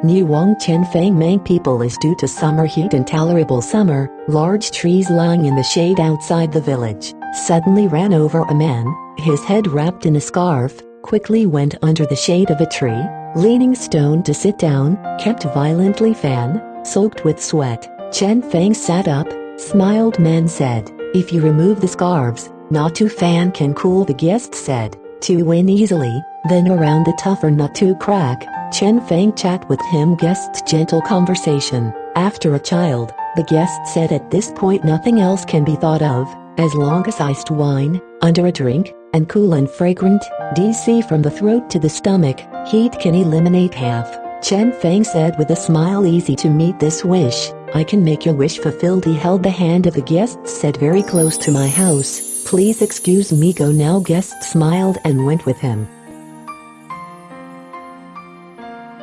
Niu Huang Chen Feng Meng people is due to summer heat. Intolerable summer. Large trees lying in the shade outside the village suddenly ran over a man, his head wrapped in a scarf, quickly went under the shade of a tree, leaning stone to sit down, kept violently fan, soaked with sweat. Chen Feng sat up, smiled. Man said, "If you remove the scarves, not to fan can cool." The guest said, "To win easily, then around the tougher not to crack." Chen Feng chat with him. Guest's gentle conversation. After a child, the guest said, "At this point nothing else can be thought of, as long as iced wine, under a drink, and cool and fragrant, DC from the throat to the stomach, heat can eliminate half." Chen Feng said with a smile, "Easy to meet this wish, I can make your wish fulfilled." He held the hand of the guest, said, "Very close to my house, please excuse me, go now." Guest smiled and went with him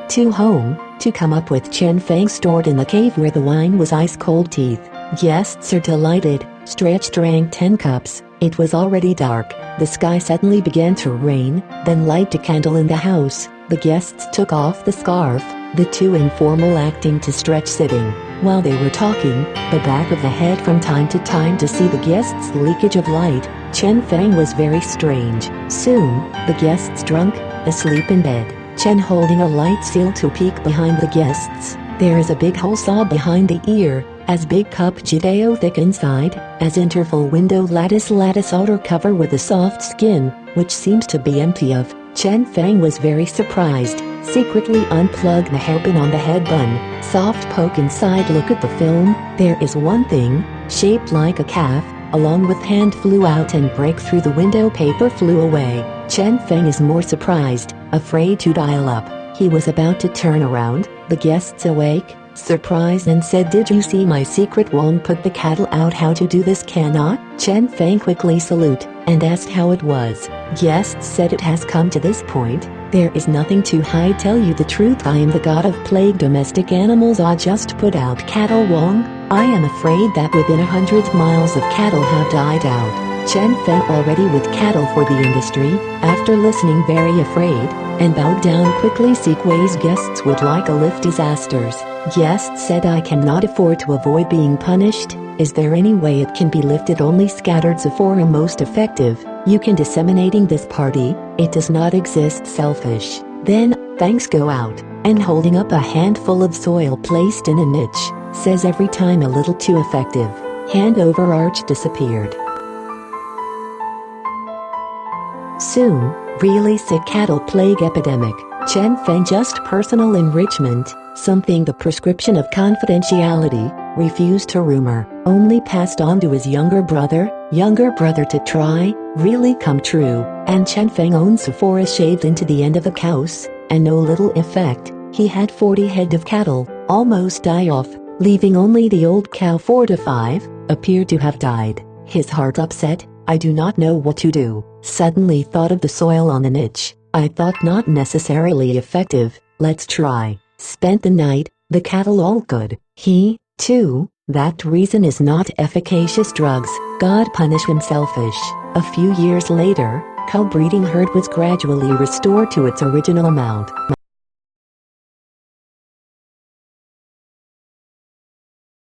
to home, to come up with Chen Feng stored in the cave where the wine was ice cold. Teeth. Guests are delighted. Stretch drank 10 cups. It was already dark. The sky suddenly began to rain, then light a candle in the house. The guests took off the scarf, the two informal acting to Stretch sitting. While they were talking, the back of the head from time to time to see the guests' leakage of light. Chen Feng was very strange. Soon, the guests drunk, asleep in bed. Chen holding a light seal to peek behind the guests. There is a big hole saw behind the ear, as big cup Jidao thick inside, as interval window lattice outer cover with a soft skin, which seems to be empty of. Chen Feng was very surprised, secretly unplugged the hairpin on the head bun, soft poke inside. Look at the film, there is one thing, shaped like a calf, along with hand flew out and break through the window, paper flew away. Chen Feng is more surprised, afraid to dial up. He was about to turn around, the guests awake, surprised, and said, "Did you see my secret? Won't put the cattle out. How to do this cannot?" Chen Feng quickly salute, and asked how it was. Guests said, "It has come to this point, there is nothing to hide. Tell you the truth, I am the god of plague domestic animals. I just put out cattle. Wong, I am afraid that within 100 miles of cattle have died out." Chen Feng already with cattle for the industry, after listening very afraid, and bowed down quickly. Seek ways guests would like a lift disasters. Guests said, "I cannot afford to avoid being punished. Is there any way it can be lifted?" Only scattered Sephora most effective. You can disseminating this party, it does not exist selfish. Then, thanks go out, and holding up a handful of soil placed in a niche, says every time a little too effective. Hand over arch disappeared. Soon, really sick cattle plague epidemic. Chen Feng just personal enrichment, something the prescription of confidentiality, refused to rumor, only passed on to his younger brother to try, really come true. And Chen Feng owns Sephora shaved into the end of the cows, and no little effect. He had 40 head of cattle, almost die off, leaving only the old cow 4 to 5, appeared to have died. His heart upset, "I do not know what to do." Suddenly thought of the soil on the niche. "I thought not necessarily effective, let's try." Spent the night, the cattle all good. He, too, that reason is not efficacious drugs. God punish him selfish. A few years later, cow breeding herd was gradually restored to its original amount.